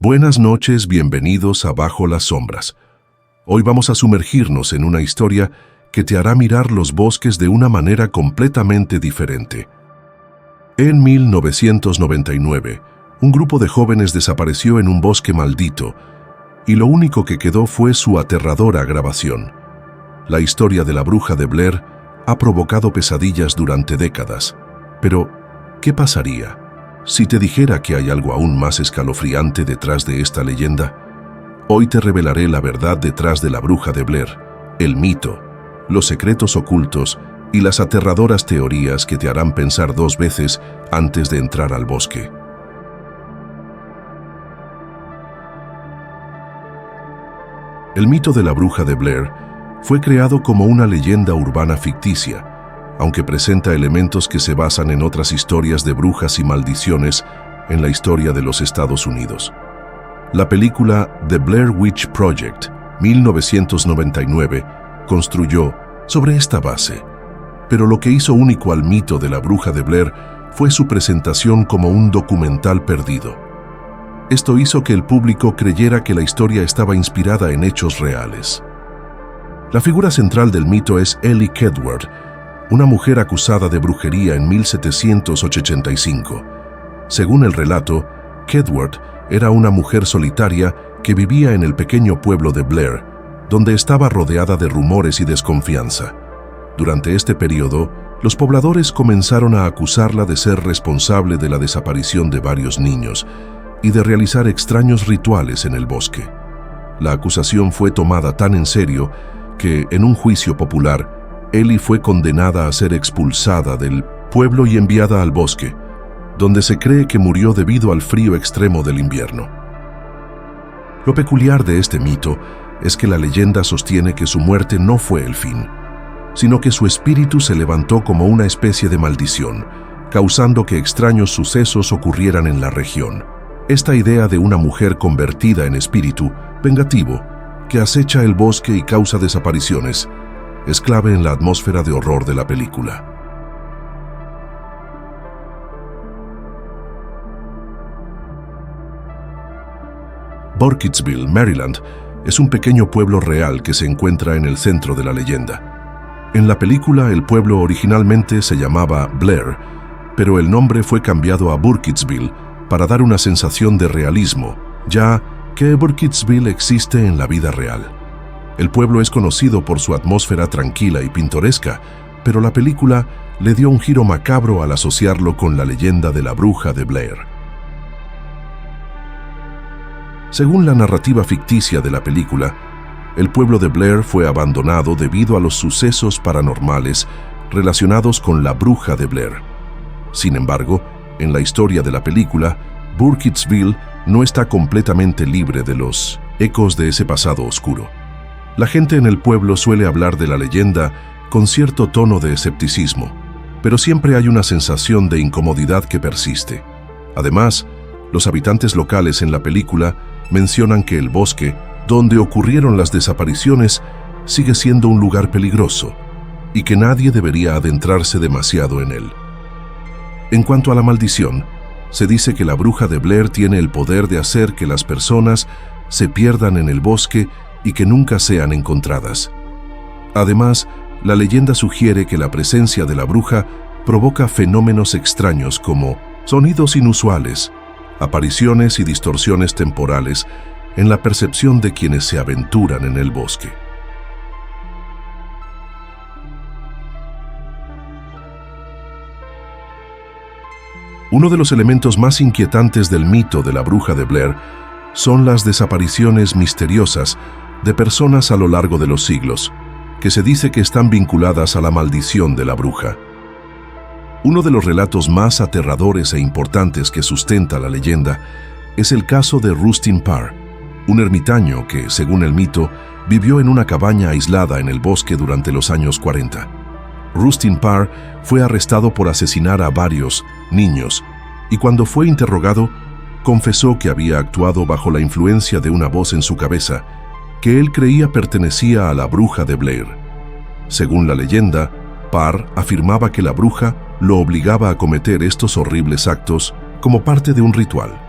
Buenas noches, bienvenidos a Bajo las Sombras. Hoy vamos a sumergirnos en una historia que te hará mirar los bosques de una manera completamente diferente. En 1999, un grupo de jóvenes desapareció en un bosque maldito, y lo único que quedó fue su aterradora grabación. La historia de la bruja de Blair ha provocado pesadillas durante décadas. Pero, ¿qué pasaría si te dijera que hay algo aún más escalofriante detrás de esta leyenda? Hoy te revelaré la verdad detrás de la bruja de Blair, el mito, los secretos ocultos y las aterradoras teorías que te harán pensar dos veces antes de entrar al bosque. El mito de la bruja de Blair fue creado como una leyenda urbana ficticia, aunque presenta elementos que se basan en otras historias de brujas y maldiciones en la historia de los Estados Unidos. La película The Blair Witch Project, 1999, construyó sobre esta base, pero lo que hizo único al mito de la bruja de Blair fue su presentación como un documental perdido. Esto hizo que el público creyera que la historia estaba inspirada en hechos reales. La figura central del mito es Elly Kedward, una mujer acusada de brujería en 1785. Según el relato, Kedward era una mujer solitaria que vivía en el pequeño pueblo de Blair, donde estaba rodeada de rumores y desconfianza. Durante este periodo, los pobladores comenzaron a acusarla de ser responsable de la desaparición de varios niños y de realizar extraños rituales en el bosque. La acusación fue tomada tan en serio que, en un juicio popular, Elly fue condenada a ser expulsada del pueblo y enviada al bosque, donde se cree que murió debido al frío extremo del invierno. Lo peculiar de este mito es que la leyenda sostiene que su muerte no fue el fin, sino que su espíritu se levantó como una especie de maldición, causando que extraños sucesos ocurrieran en la región. Esta idea de una mujer convertida en espíritu, vengativo, que acecha el bosque y causa desapariciones, es clave en la atmósfera de horror de la película. Burkittsville, Maryland, es un pequeño pueblo real que se encuentra en el centro de la leyenda. En la película, el pueblo originalmente se llamaba Blair, pero el nombre fue cambiado a Burkittsville para dar una sensación de realismo, ya que Burkittsville existe en la vida real. El pueblo es conocido por su atmósfera tranquila y pintoresca, pero la película le dio un giro macabro al asociarlo con la leyenda de la bruja de Blair. Según la narrativa ficticia de la película, el pueblo de Blair fue abandonado debido a los sucesos paranormales relacionados con la bruja de Blair. Sin embargo, en la historia de la película, Burkittsville no está completamente libre de los ecos de ese pasado oscuro. La gente en el pueblo suele hablar de la leyenda con cierto tono de escepticismo, pero siempre hay una sensación de incomodidad que persiste. Además, los habitantes locales en la película mencionan que el bosque, donde ocurrieron las desapariciones, sigue siendo un lugar peligroso y que nadie debería adentrarse demasiado en él. En cuanto a la maldición, se dice que la bruja de Blair tiene el poder de hacer que las personas se pierdan en el bosque y que nunca sean encontradas. Además, la leyenda sugiere que la presencia de la bruja provoca fenómenos extraños como sonidos inusuales, apariciones y distorsiones temporales en la percepción de quienes se aventuran en el bosque. Uno de los elementos más inquietantes del mito de la bruja de Blair son las desapariciones misteriosas de personas a lo largo de los siglos, que se dice que están vinculadas a la maldición de la bruja. Uno de los relatos más aterradores e importantes que sustenta la leyenda es el caso de Rustin Parr, un ermitaño que, según el mito, vivió en una cabaña aislada en el bosque durante los años 40. Rustin Parr fue arrestado por asesinar a varios niños y cuando fue interrogado, confesó que había actuado bajo la influencia de una voz en su cabeza que él creía pertenecía a la bruja de Blair. Según la leyenda, Parr afirmaba que la bruja lo obligaba a cometer estos horribles actos como parte de un ritual.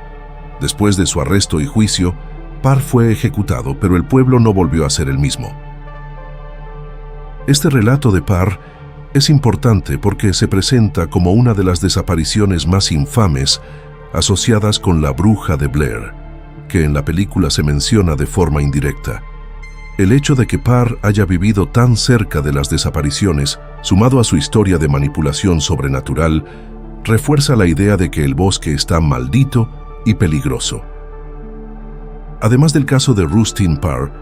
Después de su arresto y juicio, Parr fue ejecutado, pero el pueblo no volvió a ser el mismo. Este relato de Parr es importante porque se presenta como una de las desapariciones más infames asociadas con la bruja de Blair, que en la película se menciona de forma indirecta. El hecho de que Parr haya vivido tan cerca de las desapariciones, sumado a su historia de manipulación sobrenatural, refuerza la idea de que el bosque está maldito y peligroso. Además del caso de Rustin Parr,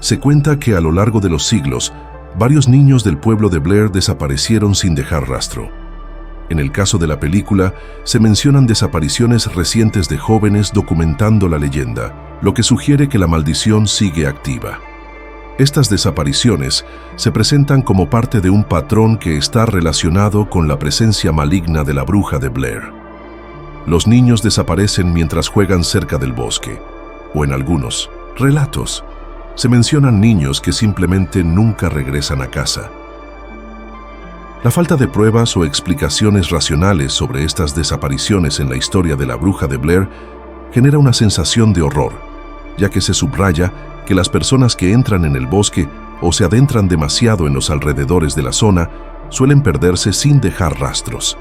se cuenta que a lo largo de los siglos, varios niños del pueblo de Blair desaparecieron sin dejar rastro. En el caso de la película, se mencionan desapariciones recientes de jóvenes documentando la leyenda, lo que sugiere que la maldición sigue activa. Estas desapariciones se presentan como parte de un patrón que está relacionado con la presencia maligna de la bruja de Blair. Los niños desaparecen mientras juegan cerca del bosque, o en algunos relatos, se mencionan niños que simplemente nunca regresan a casa. La falta de pruebas o explicaciones racionales sobre estas desapariciones en la historia de la bruja de Blair genera una sensación de horror, ya que se subraya que las personas que entran en el bosque o se adentran demasiado en los alrededores de la zona suelen perderse sin dejar rastros.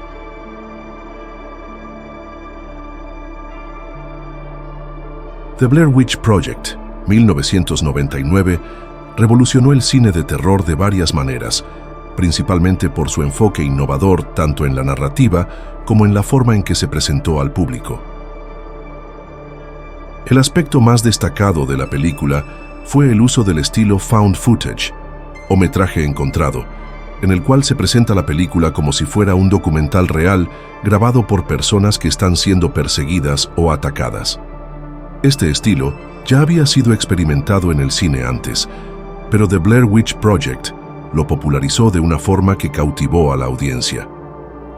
The Blair Witch Project, 1999, revolucionó el cine de terror de varias maneras, principalmente por su enfoque innovador tanto en la narrativa como en la forma en que se presentó al público. El aspecto más destacado de la película fue el uso del estilo found footage, o metraje encontrado, en el cual se presenta la película como si fuera un documental real grabado por personas que están siendo perseguidas o atacadas. Este estilo ya había sido experimentado en el cine antes, pero The Blair Witch Project lo popularizó de una forma que cautivó a la audiencia.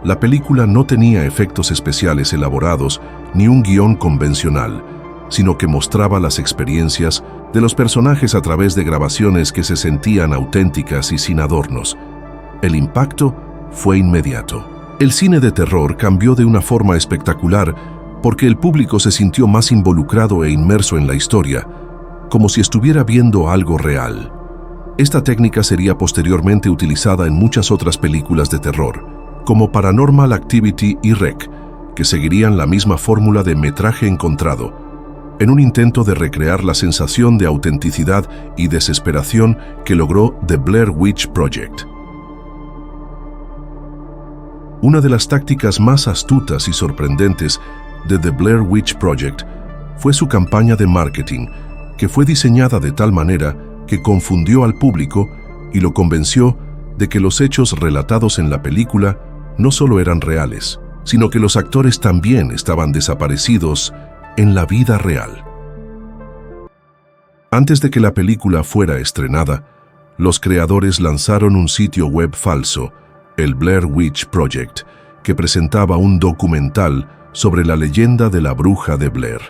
La película no tenía efectos especiales elaborados ni un guión convencional, sino que mostraba las experiencias de los personajes a través de grabaciones que se sentían auténticas y sin adornos. El impacto fue inmediato. El cine de terror cambió de una forma espectacular porque el público se sintió más involucrado e inmerso en la historia, como si estuviera viendo algo real. Esta técnica sería posteriormente utilizada en muchas otras películas de terror, como Paranormal Activity y REC, que seguirían la misma fórmula de metraje encontrado, en un intento de recrear la sensación de autenticidad y desesperación que logró The Blair Witch Project. Una de las tácticas más astutas y sorprendentes de The Blair Witch Project fue su campaña de marketing, que fue diseñada de tal manera que confundió al público y lo convenció de que los hechos relatados en la película no solo eran reales, sino que los actores también estaban desaparecidos en la vida real. Antes de que la película fuera estrenada, los creadores lanzaron un sitio web falso, el Blair Witch Project, que presentaba un documental sobre la leyenda de la bruja de Blair.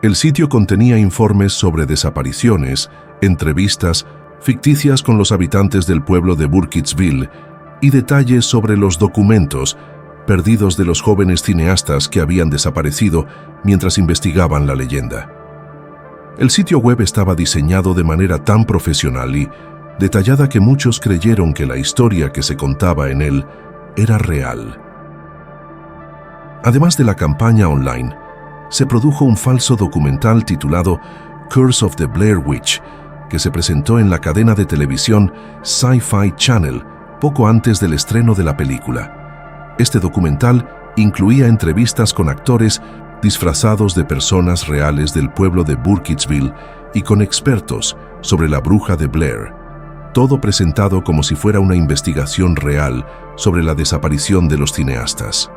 El sitio contenía informes sobre desapariciones, entrevistas ficticias con los habitantes del pueblo de Burkittsville y detalles sobre los documentos perdidos de los jóvenes cineastas que habían desaparecido mientras investigaban la leyenda. El sitio web estaba diseñado de manera tan profesional y detallada que muchos creyeron que la historia que se contaba en él era real. Además de la campaña online, se produjo un falso documental titulado Curse of the Blair Witch, que se presentó en la cadena de televisión Sci-Fi Channel poco antes del estreno de la película. Este documental incluía entrevistas con actores disfrazados de personas reales del pueblo de Burkittsville y con expertos sobre la bruja de Blair, todo presentado como si fuera una investigación real sobre la desaparición de los cineastas.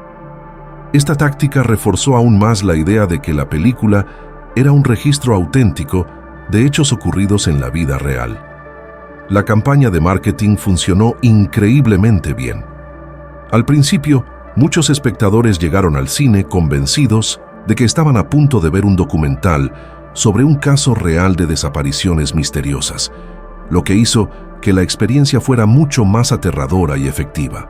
Esta táctica reforzó aún más la idea de que la película era un registro auténtico de hechos ocurridos en la vida real. La campaña de marketing funcionó increíblemente bien. Al principio, muchos espectadores llegaron al cine convencidos de que estaban a punto de ver un documental sobre un caso real de desapariciones misteriosas, lo que hizo que la experiencia fuera mucho más aterradora y efectiva.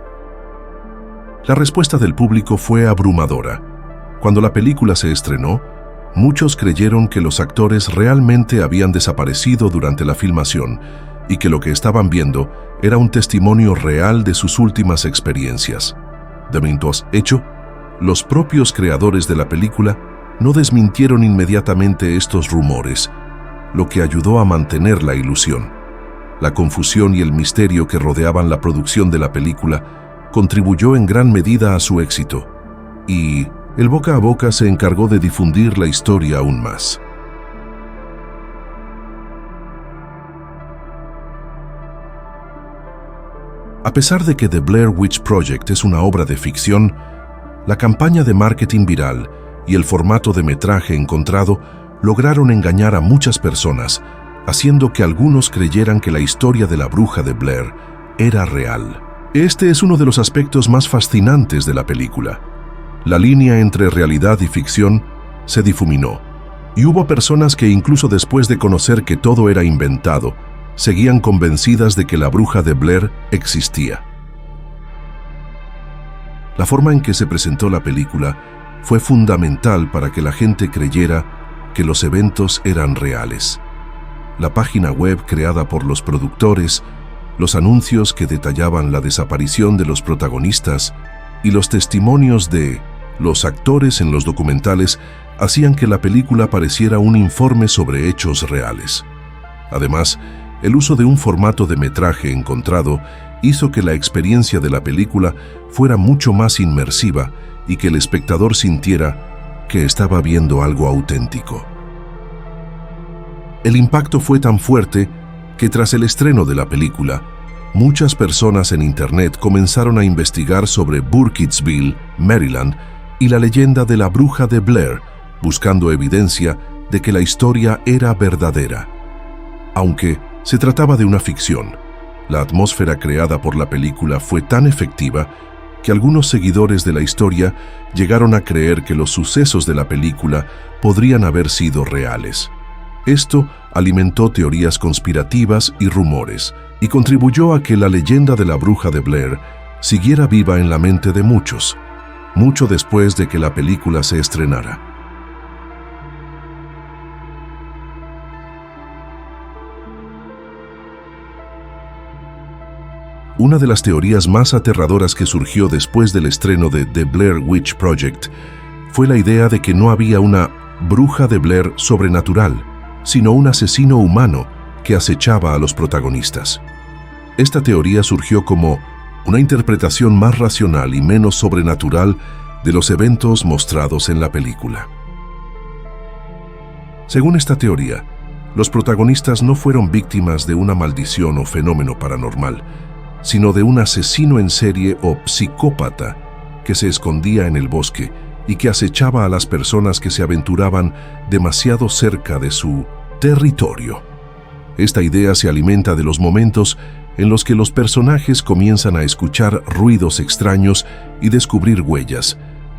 La respuesta del público fue abrumadora. Cuando la película se estrenó, muchos creyeron que los actores realmente habían desaparecido durante la filmación y que lo que estaban viendo era un testimonio real de sus últimas experiencias. Mientras hecho, los propios creadores de la película no desmintieron inmediatamente estos rumores, lo que ayudó a mantener la ilusión. La confusión y el misterio que rodeaban la producción de la película contribuyó en gran medida a su éxito, y el boca a boca se encargó de difundir la historia aún más. A pesar de que The Blair Witch Project es una obra de ficción, la campaña de marketing viral y el formato de metraje encontrado lograron engañar a muchas personas, haciendo que algunos creyeran que la historia de la bruja de Blair era real. Este es uno de los aspectos más fascinantes de la película. La línea entre realidad y ficción se difuminó, y hubo personas que incluso después de conocer que todo era inventado, seguían convencidas de que la bruja de Blair existía. La forma en que se presentó la película fue fundamental para que la gente creyera que los eventos eran reales. La página web creada por los productores, los anuncios que detallaban la desaparición de los protagonistas y los testimonios de los actores en los documentales hacían que la película pareciera un informe sobre hechos reales. Además, el uso de un formato de metraje encontrado hizo que la experiencia de la película fuera mucho más inmersiva y que el espectador sintiera que estaba viendo algo auténtico. El impacto fue tan fuerte que tras el estreno de la película, muchas personas en Internet comenzaron a investigar sobre Burkittsville, Maryland, y la leyenda de la bruja de Blair, buscando evidencia de que la historia era verdadera. Aunque se trataba de una ficción, la atmósfera creada por la película fue tan efectiva que algunos seguidores de la historia llegaron a creer que los sucesos de la película podrían haber sido reales. Esto alimentó teorías conspirativas y rumores, y contribuyó a que la leyenda de la bruja de Blair siguiera viva en la mente de muchos, mucho después de que la película se estrenara. Una de las teorías más aterradoras que surgió después del estreno de The Blair Witch Project fue la idea de que no había una bruja de Blair sobrenatural, sino un asesino humano que acechaba a los protagonistas. Esta teoría surgió como una interpretación más racional y menos sobrenatural de los eventos mostrados en la película. Según esta teoría, los protagonistas no fueron víctimas de una maldición o fenómeno paranormal, sino de un asesino en serie o psicópata que se escondía en el bosque y que acechaba a las personas que se aventuraban demasiado cerca de su territorio. Esta idea se alimenta de los momentos en los que los personajes comienzan a escuchar ruidos extraños y descubrir huellas,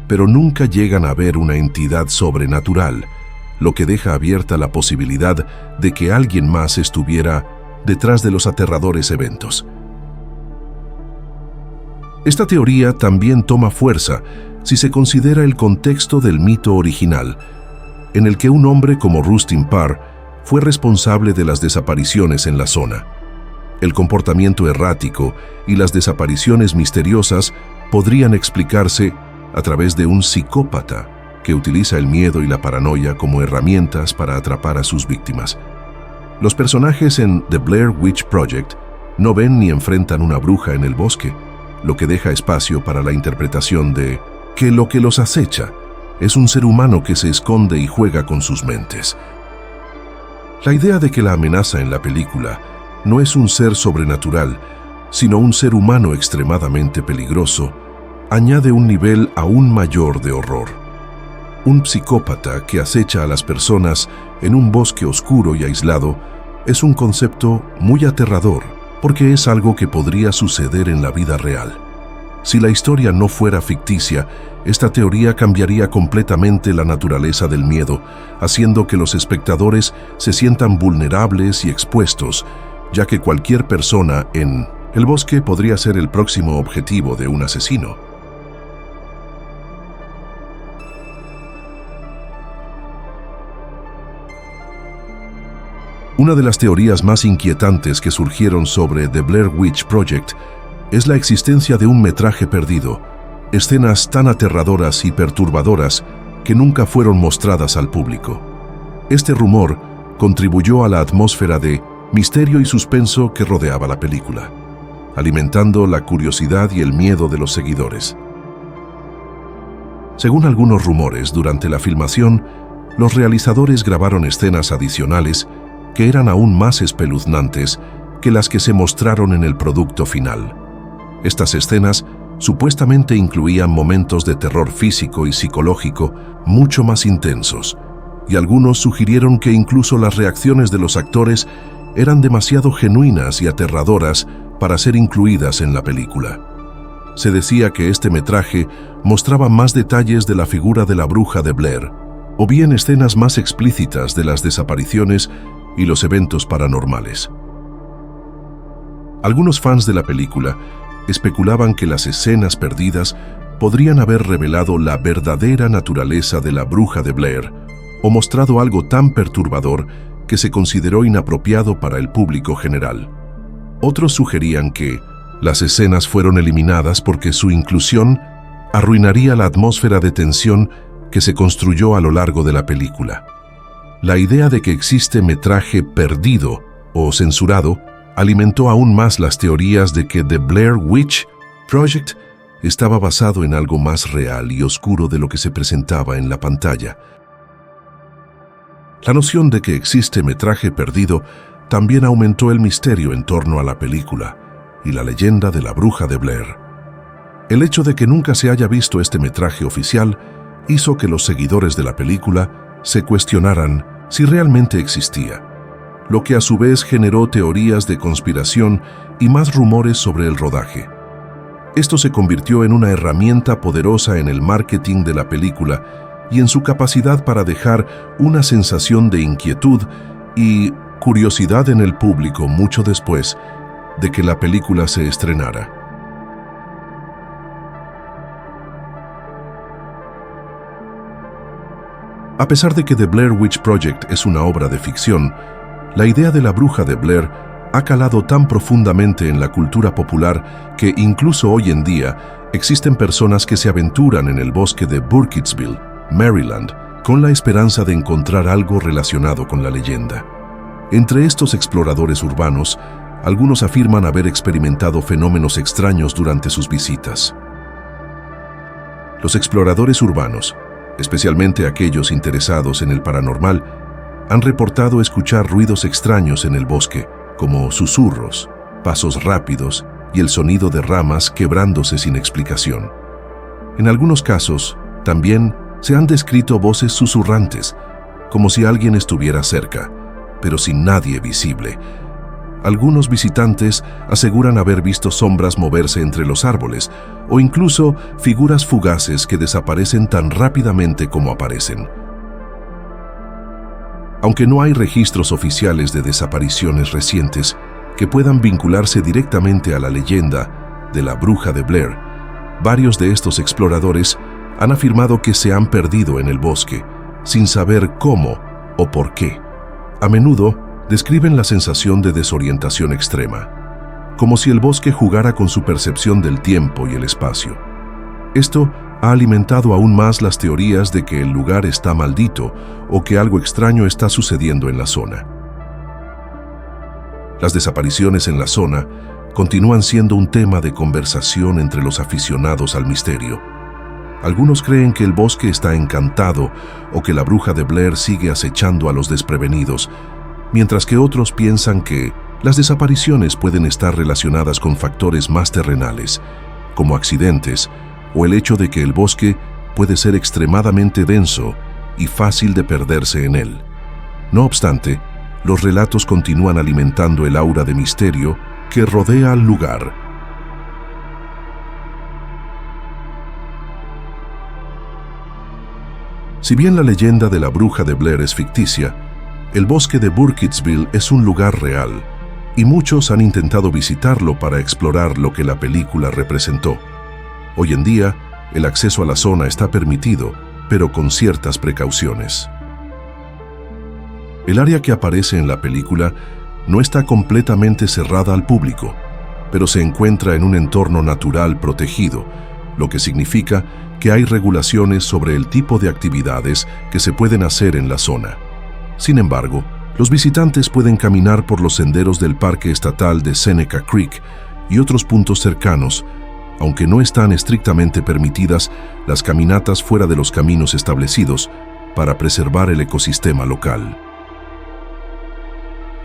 pero nunca llegan a ver una entidad sobrenatural, lo que deja abierta la posibilidad de que alguien más estuviera detrás de los aterradores eventos. Esta teoría también toma fuerza si se considera el contexto del mito original, en el que un hombre como Rustin Parr fue responsable de las desapariciones en la zona. El comportamiento errático y las desapariciones misteriosas podrían explicarse a través de un psicópata que utiliza el miedo y la paranoia como herramientas para atrapar a sus víctimas. Los personajes en The Blair Witch Project no ven ni enfrentan una bruja en el bosque, lo que deja espacio para la interpretación de que lo que los acecha es un ser humano que se esconde y juega con sus mentes. La idea de que la amenaza en la película no es un ser sobrenatural, sino un ser humano extremadamente peligroso, añade un nivel aún mayor de horror. Un psicópata que acecha a las personas en un bosque oscuro y aislado es un concepto muy aterrador, porque es algo que podría suceder en la vida real. Si la historia no fuera ficticia, esta teoría cambiaría completamente la naturaleza del miedo, haciendo que los espectadores se sientan vulnerables y expuestos, ya que cualquier persona en el bosque podría ser el próximo objetivo de un asesino. Una de las teorías más inquietantes que surgieron sobre The Blair Witch Project es la existencia de un metraje perdido, escenas tan aterradoras y perturbadoras que nunca fueron mostradas al público. Este rumor contribuyó a la atmósfera de misterio y suspenso que rodeaba la película, alimentando la curiosidad y el miedo de los seguidores. Según algunos rumores, durante la filmación, los realizadores grabaron escenas adicionales que eran aún más espeluznantes que las que se mostraron en el producto final. Estas escenas supuestamente incluían momentos de terror físico y psicológico mucho más intensos, y algunos sugirieron que incluso las reacciones de los actores eran demasiado genuinas y aterradoras para ser incluidas en la película. Se decía que este metraje mostraba más detalles de la figura de la bruja de Blair, o bien escenas más explícitas de las desapariciones y los eventos paranormales. Algunos fans de la película especulaban que las escenas perdidas podrían haber revelado la verdadera naturaleza de la bruja de Blair o mostrado algo tan perturbador que se consideró inapropiado para el público general. Otros sugerían que las escenas fueron eliminadas porque su inclusión arruinaría la atmósfera de tensión que se construyó a lo largo de la película. La idea de que existe metraje perdido o censurado alimentó aún más las teorías de que The Blair Witch Project estaba basado en algo más real y oscuro de lo que se presentaba en la pantalla. La noción de que existe metraje perdido también aumentó el misterio en torno a la película y la leyenda de la bruja de Blair. El hecho de que nunca se haya visto este metraje oficial hizo que los seguidores de la película se cuestionaran si realmente existía, lo que a su vez generó teorías de conspiración y más rumores sobre el rodaje. Esto se convirtió en una herramienta poderosa en el marketing de la película y en su capacidad para dejar una sensación de inquietud y curiosidad en el público mucho después de que la película se estrenara. A pesar de que The Blair Witch Project es una obra de ficción, la idea de la bruja de Blair ha calado tan profundamente en la cultura popular que incluso hoy en día existen personas que se aventuran en el bosque de Burkittsville, Maryland, con la esperanza de encontrar algo relacionado con la leyenda. Entre estos exploradores urbanos, algunos afirman haber experimentado fenómenos extraños durante sus visitas. Los exploradores urbanos, especialmente aquellos interesados en el paranormal, han reportado escuchar ruidos extraños en el bosque, como susurros, pasos rápidos y el sonido de ramas quebrándose sin explicación. En algunos casos, también se han descrito voces susurrantes, como si alguien estuviera cerca, pero sin nadie visible. Algunos visitantes aseguran haber visto sombras moverse entre los árboles o incluso figuras fugaces que desaparecen tan rápidamente como aparecen. Aunque no hay registros oficiales de desapariciones recientes que puedan vincularse directamente a la leyenda de la bruja de Blair, varios de estos exploradores han afirmado que se han perdido en el bosque, sin saber cómo o por qué. A menudo describen la sensación de desorientación extrema, como si el bosque jugara con su percepción del tiempo y el espacio. Esto ha alimentado aún más las teorías de que el lugar está maldito o que algo extraño está sucediendo en la zona. Las desapariciones en la zona continúan siendo un tema de conversación entre los aficionados al misterio. Algunos creen que el bosque está encantado o que la bruja de Blair sigue acechando a los desprevenidos, mientras que otros piensan que las desapariciones pueden estar relacionadas con factores más terrenales, como accidentes o el hecho de que el bosque puede ser extremadamente denso y fácil de perderse en él. No obstante, los relatos continúan alimentando el aura de misterio que rodea al lugar. Si bien la leyenda de la bruja de Blair es ficticia, el bosque de Burkittsville es un lugar real, y muchos han intentado visitarlo para explorar lo que la película representó. Hoy en día, el acceso a la zona está permitido, pero con ciertas precauciones. El área que aparece en la película no está completamente cerrada al público, pero se encuentra en un entorno natural protegido, lo que significa que hay regulaciones sobre el tipo de actividades que se pueden hacer en la zona. Sin embargo, los visitantes pueden caminar por los senderos del Parque Estatal de Seneca Creek y otros puntos cercanos, aunque no están estrictamente permitidas las caminatas fuera de los caminos establecidos para preservar el ecosistema local.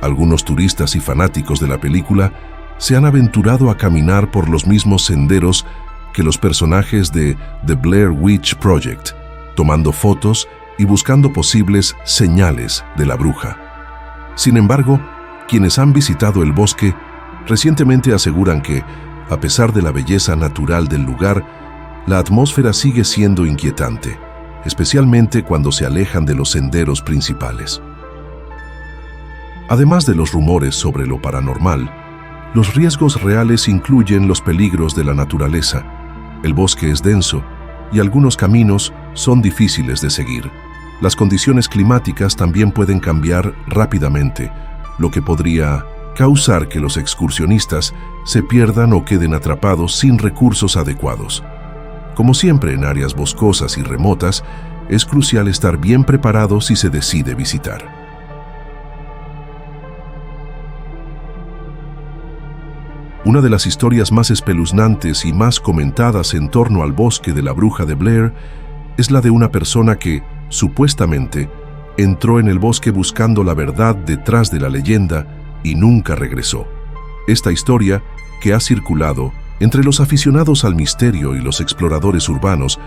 Algunos turistas y fanáticos de la película se han aventurado a caminar por los mismos senderos que los personajes de The Blair Witch Project, tomando fotos y buscando posibles señales de la bruja. Sin embargo, quienes han visitado el bosque recientemente aseguran que, a pesar de la belleza natural del lugar, la atmósfera sigue siendo inquietante, especialmente cuando se alejan de los senderos principales. Además de los rumores sobre lo paranormal, los riesgos reales incluyen los peligros de la naturaleza. El bosque es denso y algunos caminos son difíciles de seguir. Las condiciones climáticas también pueden cambiar rápidamente, lo que podría causar que los excursionistas se pierdan o queden atrapados sin recursos adecuados. Como siempre en áreas boscosas y remotas, es crucial estar bien preparado si se decide visitar. Una de las historias más espeluznantes y más comentadas en torno al bosque de la bruja de Blair es la de una persona que, supuestamente, entró en el bosque buscando la verdad detrás de la leyenda y nunca regresó. Esta historia, que ha circulado entre los aficionados al misterio y los exploradores urbanos,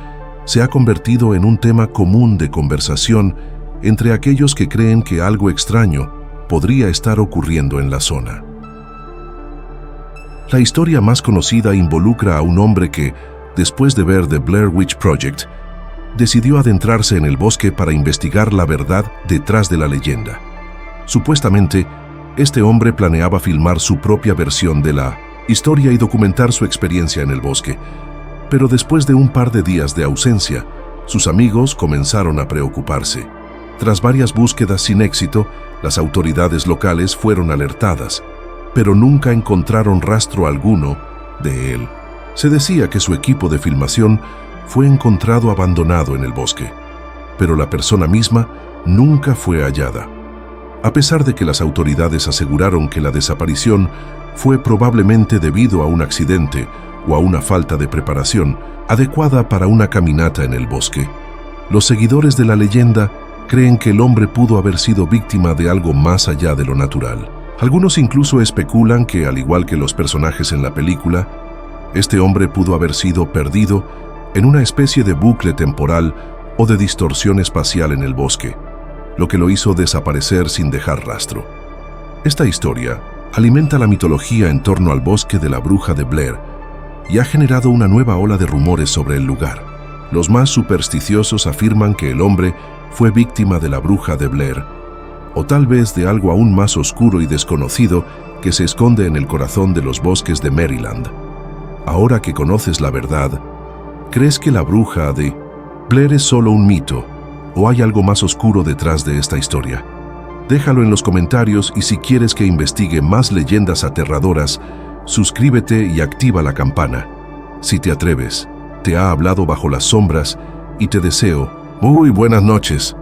se ha convertido en un tema común de conversación entre aquellos que creen que algo extraño podría estar ocurriendo en la zona. La historia más conocida involucra a un hombre que, después de ver The Blair Witch Project, decidió adentrarse en el bosque para investigar la verdad detrás de la leyenda. Supuestamente, este hombre planeaba filmar su propia versión de la historia y documentar su experiencia en el bosque, pero después de un par de días de ausencia, sus amigos comenzaron a preocuparse. Tras varias búsquedas sin éxito, las autoridades locales fueron alertadas, pero nunca encontraron rastro alguno de él. Se decía que su equipo de filmación fue encontrado abandonado en el bosque, pero la persona misma nunca fue hallada. A pesar de que las autoridades aseguraron que la desaparición fue probablemente debido a un accidente o a una falta de preparación adecuada para una caminata en el bosque, los seguidores de la leyenda creen que el hombre pudo haber sido víctima de algo más allá de lo natural. Algunos incluso especulan que, al igual que los personajes en la película, este hombre pudo haber sido perdido en una especie de bucle temporal o de distorsión espacial en el bosque, lo que lo hizo desaparecer sin dejar rastro. Esta historia alimenta la mitología en torno al bosque de la bruja de Blair y ha generado una nueva ola de rumores sobre el lugar. Los más supersticiosos afirman que el hombre fue víctima de la bruja de Blair, o tal vez de algo aún más oscuro y desconocido que se esconde en el corazón de los bosques de Maryland. Ahora que conoces la verdad, ¿crees que la bruja de Blair es solo un mito o hay algo más oscuro detrás de esta historia? Déjalo en los comentarios y si quieres que investigue más leyendas aterradoras, suscríbete y activa la campana. Si te atreves, te ha hablado Bajo las Sombras y te deseo muy buenas noches.